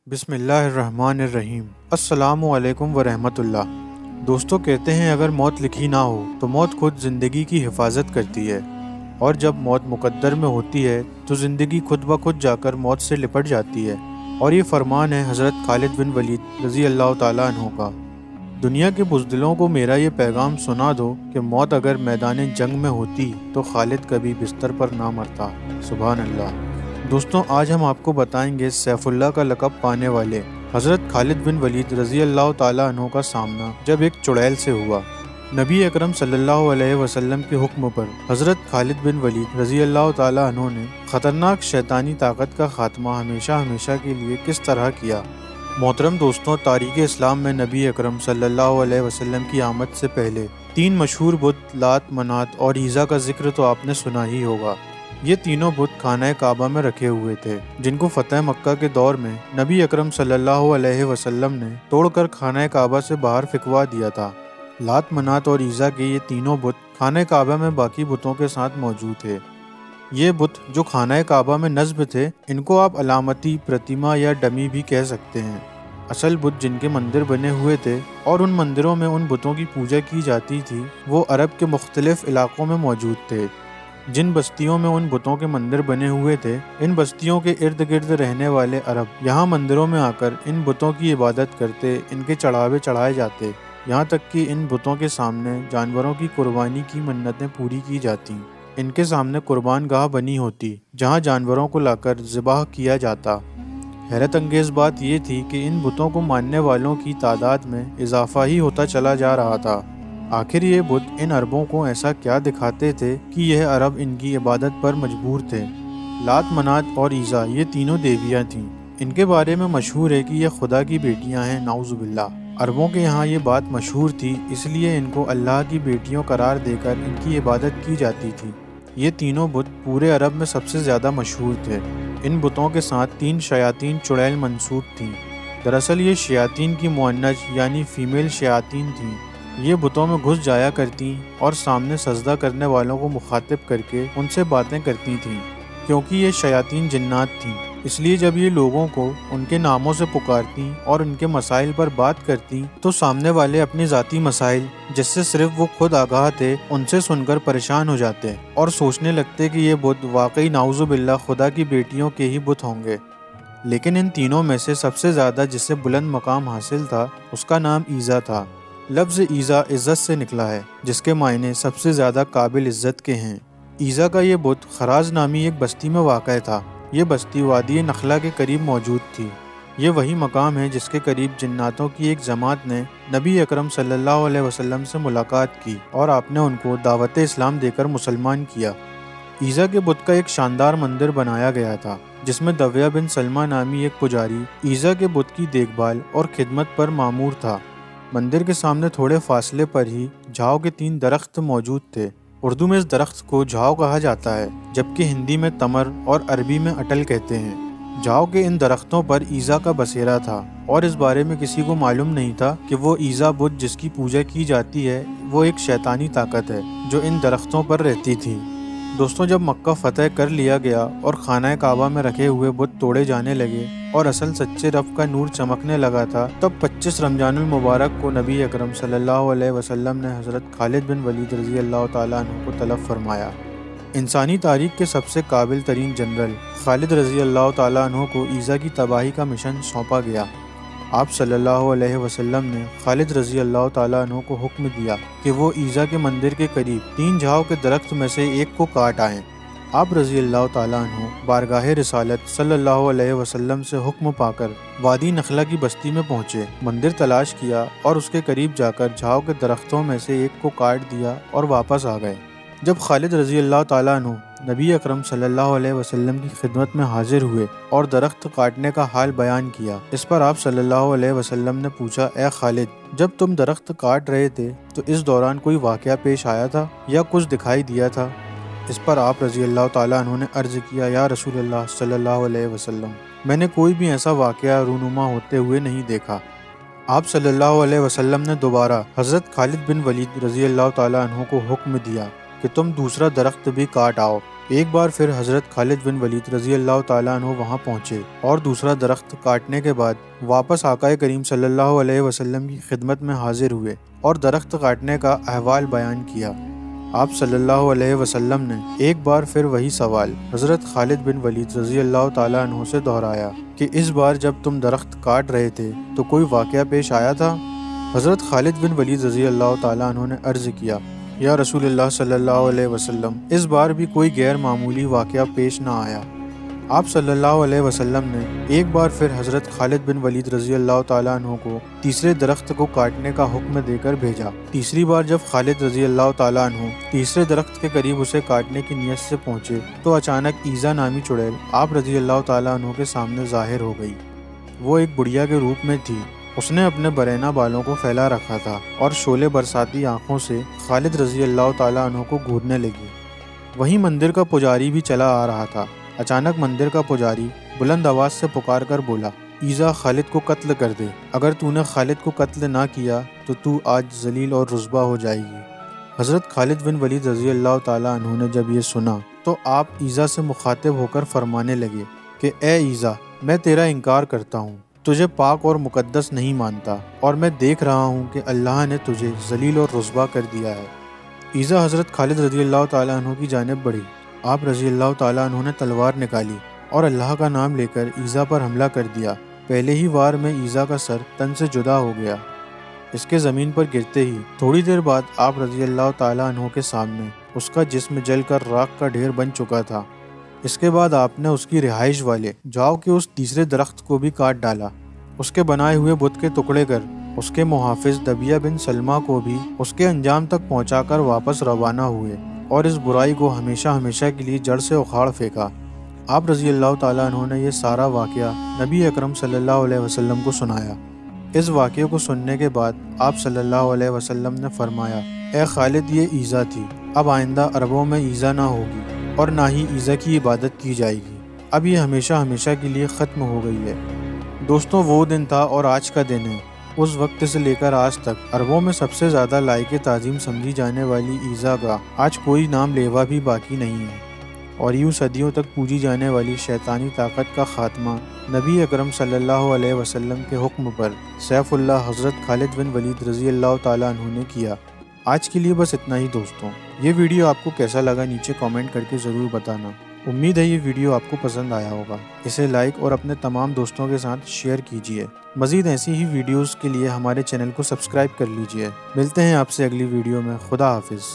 بسم اللہ الرحمن الرحیم۔ السلام علیکم ورحمۃ اللہ۔ دوستوں، کہتے ہیں اگر موت لکھی نہ ہو تو موت خود زندگی کی حفاظت کرتی ہے، اور جب موت مقدر میں ہوتی ہے تو زندگی خود بخود جا کر موت سے لپٹ جاتی ہے۔ اور یہ فرمان ہے حضرت خالد بن ولید رضی اللہ تعالیٰ عنہ کا۔ دنیا کے بزدلوں کو میرا یہ پیغام سنا دو کہ موت اگر میدان جنگ میں ہوتی تو خالد کبھی بستر پر نہ مرتا۔ سبحان اللہ۔ دوستوں، آج ہم آپ کو بتائیں گے سیف اللہ کا لقب پانے والے حضرت خالد بن ولید رضی اللہ تعالیٰ عنہ کا سامنا جب ایک چڑیل سے ہوا۔ نبی اکرم صلی اللہ علیہ وسلم کے حکم پر حضرت خالد بن ولید رضی اللہ تعالیٰ عنہ نے خطرناک شیطانی طاقت کا خاتمہ ہمیشہ کے لیے کس طرح کیا۔ محترم دوستوں، تاریخ اسلام میں نبی اکرم صلی اللہ علیہ وسلم کی آمد سے پہلے 3 مشہور بت لات، منات اور عیزا کا ذکر تو آپ نے سنا ہی ہوگا۔ یہ تینوں بت خانہ کعبہ میں رکھے ہوئے تھے، جن کو فتح مکہ کے دور میں نبی اکرم صلی اللہ علیہ وسلم نے توڑ کر خانہ کعبہ سے باہر پھینکوا دیا تھا۔ لات، منات اور عیزا کے یہ تینوں بت خانہ کعبہ میں باقی بتوں کے ساتھ موجود تھے۔ یہ بت جو خانہ کعبہ میں نصب تھے، ان کو آپ علامتی، پرتیما یا ڈمی بھی کہہ سکتے ہیں۔ اصل بت جن کے مندر بنے ہوئے تھے اور ان مندروں میں ان بتوں کی پوجا کی جاتی تھی، وہ عرب کے مختلف علاقوں میں موجود تھے۔ جن بستیوں میں ان بتوں کے مندر بنے ہوئے تھے، ان بستیوں کے ارد گرد رہنے والے عرب یہاں مندروں میں آ کر ان بتوں کی عبادت کرتے، ان کے چڑھاوے چڑھائے جاتے، یہاں تک کہ ان بتوں کے سامنے جانوروں کی قربانی کی منتیں پوری کی جاتی۔ ان کے سامنے قربان گاہ بنی ہوتی جہاں جانوروں کو لا کر ذبح کیا جاتا۔ حیرت انگیز بات یہ تھی کہ ان بتوں کو ماننے والوں کی تعداد میں اضافہ ہی ہوتا چلا جا رہا تھا۔ آخر یہ بت ان عربوں کو ایسا کیا دکھاتے تھے کہ یہ عرب ان کی عبادت پر مجبور تھے۔ لات، منات اور عیزا یہ تینوں دیویاں تھیں۔ ان کے بارے میں مشہور ہے کہ یہ خدا کی بیٹیاں ہیں، نعوذ باللہ۔ عربوں کے یہاں یہ بات مشہور تھی، اس لیے ان کو اللہ کی بیٹیوں قرار دے کر ان کی عبادت کی جاتی تھی۔ یہ تینوں بت پورے عرب میں سب سے زیادہ مشہور تھے۔ ان بتوں کے ساتھ 3 شیاطین چڑیل منسوب تھیں۔ دراصل یہ شیاطین کی مؤنث یعنی فیمیل شیاطین تھیں۔ یہ بتوں میں گھس جایا کرتی اور سامنے سجدہ کرنے والوں کو مخاطب کر کے ان سے باتیں کرتی تھیں۔ کیونکہ یہ شیاطین جنات تھیں، اس لیے جب یہ لوگوں کو ان کے ناموں سے پکارتی اور ان کے مسائل پر بات کرتی تو سامنے والے اپنی ذاتی مسائل، جس سے صرف وہ خود آگاہ تھے، ان سے سن کر پریشان ہو جاتے اور سوچنے لگتے کہ یہ بت واقعی نعوذ باللہ خدا کی بیٹیوں کے ہی بت ہوں گے۔ لیکن ان تینوں میں سے سب سے زیادہ جسے بلند مقام حاصل تھا، اس کا نام عیزا تھا۔ لفظ عیزا عزت سے نکلا ہے، جس کے معنی سب سے زیادہ قابل عزت کے ہیں۔ عیزا کا یہ بت خراز نامی ایک بستی میں واقع تھا۔ یہ بستی وادی نخلا کے قریب موجود تھی۔ یہ وہی مقام ہے جس کے قریب جناتوں کی ایک جماعت نے نبی اکرم صلی اللہ علیہ وسلم سے ملاقات کی اور آپ نے ان کو دعوت اسلام دے کر مسلمان کیا۔ عیزا کے بت کا ایک شاندار مندر بنایا گیا تھا، جس میں دویہ بن سلمہ نامی ایک پجاری عیزا کے بت کی دیکھ بھال اور خدمت پر مامور تھا۔ مندر کے سامنے تھوڑے فاصلے پر ہی جھاؤ کے 3 درخت موجود تھے۔ اردو میں اس درخت کو جھاؤ کہا جاتا ہے، جبکہ ہندی میں تمر اور عربی میں اٹل کہتے ہیں۔ جھاؤ کے ان درختوں پر عیزا کا بسیرا تھا، اور اس بارے میں کسی کو معلوم نہیں تھا کہ وہ عیزا بت جس کی پوجا کی جاتی ہے، وہ ایک شیطانی طاقت ہے جو ان درختوں پر رہتی تھی۔ دوستوں، جب مکہ فتح کر لیا گیا اور خانہ کعبہ میں رکھے ہوئے بت توڑے جانے لگے اور اصل سچے رب کا نور چمکنے لگا تھا، تب 25 رمضان المبارک کو نبی اکرم صلی اللہ علیہ وسلم نے حضرت خالد بن ولید رضی اللہ تعالیٰ عنہ کو طلب فرمایا۔ انسانی تاریخ کے سب سے قابل ترین جنرل خالد رضی اللہ تعالیٰ عنہ کو عیزا کی تباہی کا مشن سونپا گیا۔ آپ صلی اللہ علیہ وسلم نے خالد رضی اللہ تعالیٰ عنہ کو حکم دیا کہ وہ عیزا کے مندر کے قریب 3 جھاؤ کے درخت میں سے ایک کو کاٹ آئیں۔ آپ رضی اللہ تعالیٰ عنہ بارگاہ رسالت صلی اللہ علیہ وسلم سے حکم پا کر وادی نخلا کی بستی میں پہنچے، مندر تلاش کیا اور اس کے قریب جا کر جھاؤ کے درختوں میں سے ایک کو کاٹ دیا اور واپس آ گئے۔ جب خالد رضی اللہ تعالیٰ عنہ نبی اکرم صلی اللہ علیہ وسلم کی خدمت میں حاضر ہوئے اور درخت کاٹنے کا حال بیان کیا، اس پر آپ صلی اللہ علیہ وسلم نے پوچھا، اے خالد، جب تم درخت کاٹ رہے تھے تو اس دوران کوئی واقعہ پیش آیا تھا یا کچھ دکھائی دیا تھا؟ اس پر آپ رضی اللہ تعالیٰ عنہ نے عرض کیا، یا رسول اللہ صلی اللہ علیہ وسلم، میں نے کوئی بھی ایسا واقعہ رونما ہوتے ہوئے نہیں دیکھا۔ آپ صلی اللہ علیہ وسلم نے دوبارہ حضرت خالد بن ولید رضی اللہ تعالیٰ عنہ کو حکم دیا کہ تم دوسرا درخت بھی کاٹ آؤ۔ ایک بار پھر حضرت خالد بن ولید رضی اللہ تعالیٰ عنہ وہاں پہنچے اور دوسرا درخت کاٹنے کے بعد واپس آقا کریم صلی اللہ علیہ وسلم کی خدمت میں حاضر ہوئے اور درخت کاٹنے کا احوال بیان کیا۔ آپ صلی اللہ علیہ وسلم نے ایک بار پھر وہی سوال حضرت خالد بن ولید رضی اللہ تعالیٰ عنہ سے دہرایا کہ اس بار جب تم درخت کاٹ رہے تھے تو کوئی واقعہ پیش آیا تھا؟ حضرت خالد بن ولید رضی اللہ تعالیٰ عنہ نے عرض کیا، یا رسول اللہ صلی اللہ علیہ وسلم، اس بار بھی کوئی غیر معمولی واقعہ پیش نہ آیا۔ آپ صلی اللہ علیہ وسلم نے ایک بار پھر حضرت خالد بن ولید رضی اللہ تعالیٰ عنہ کو تیسرے درخت کو کاٹنے کا حکم دے کر بھیجا۔ تیسری بار جب خالد رضی اللہ تعالیٰ عنہ تیسرے درخت کے قریب اسے کاٹنے کی نیت سے پہنچے تو اچانک ایزا نامی چڑیل آپ رضی اللہ تعالیٰ عنہ کے سامنے ظاہر ہو گئی۔ وہ ایک بڑھیا کے روپ میں تھی۔ اس نے اپنے برینا بالوں کو پھیلا رکھا تھا اور شعلے برساتی آنکھوں سے خالد رضی اللہ تعالیٰ عنہ کو گھورنے لگی۔ وہیں مندر کا پجاری بھی چلا آ رہا تھا۔ اچانک مندر کا پجاری بلند آواز سے پکار کر بولا، ایزا خالد کو قتل کر دے، اگر تو نے خالد کو قتل نہ کیا تو تو آج ذلیل اور رسوا ہو جائے گی۔ حضرت خالد بن ولید رضی اللہ تعالیٰ عنہ نے جب یہ سنا تو آپ ایزا سے مخاطب ہو کر فرمانے لگے کہ اے ایزا، میں تیرا انکار کرتا ہوں، تجھے پاک اور مقدس نہیں مانتا، اور میں دیکھ رہا ہوں کہ اللہ نے تجھے ذلیل اور رسوا کر دیا ہے۔ ایزا حضرت خالد رضی اللہ تعالیٰ عنہ کی جانب بڑھی۔ آپ رضی اللہ تعالیٰ عنہ نے تلوار نکالی اور اللہ کا نام لے کر ایزا پر حملہ کر دیا۔ پہلے ہی وار میں ایزا کا سر تن سے جدا ہو گیا۔ اس کے زمین پر گرتے ہی تھوڑی دیر بعد آپ رضی اللہ تعالیٰ عنہ کے سامنے اس کا جسم جل کر راکھ کا ڈھیر بن چکا تھا۔ اس کے بعد آپ نے اس کی رہائش والے جاؤ کے اس تیسرے درخت کو بھی کاٹ ڈالا۔ اس کے بنائے ہوئے بت کے ٹکڑے کر اس کے محافظ دبیہ بن سلمہ کو بھی اس کے انجام تک پہنچا کر واپس روانہ ہوئے اور اس برائی کو ہمیشہ ہمیشہ کے لیے جڑ سے اکھاڑ پھینکا۔ آپ رضی اللہ تعالیٰ عنہ نے یہ سارا واقعہ نبی اکرم صلی اللہ علیہ وسلم کو سنایا۔ اس واقعے کو سننے کے بعد آپ صلی اللہ علیہ وسلم نے فرمایا، اے خالد، یہ ایزا تھی، اب آئندہ عربوں میں ایزا نہ ہوگی اور نہ ہی ایزا کی عبادت کی جائے گی، اب یہ ہمیشہ ہمیشہ کے لیے ختم ہو گئی ہے۔ دوستوں، وہ دن تھا اور آج کا دن ہے۔ اس وقت سے لے کر آج تک عربوں میں سب سے زیادہ لائق تعظیم سمجھی جانے والی ایزا کا آج کوئی نام لیوا بھی باقی نہیں ہے، اور یوں صدیوں تک پوجی جانے والی شیطانی طاقت کا خاتمہ نبی اکرم صلی اللہ علیہ وسلم کے حکم پر سیف اللہ حضرت خالد بن ولید رضی اللہ تعالیٰ عنہ نے کیا۔ آج کے لیے بس اتنا ہی دوستوں۔ یہ ویڈیو آپ کو کیسا لگا نیچے کامنٹ کر کے ضرور بتانا۔ امید ہے یہ ویڈیو آپ کو پسند آیا ہوگا۔ اسے لائک اور اپنے تمام دوستوں کے ساتھ شیئر کیجیے۔ مزید ایسی ہی ویڈیوز کے لیے ہمارے چینل کو سبسکرائب کر لیجیے۔ ملتے ہیں آپ سے اگلی ویڈیو میں۔ خدا حافظ۔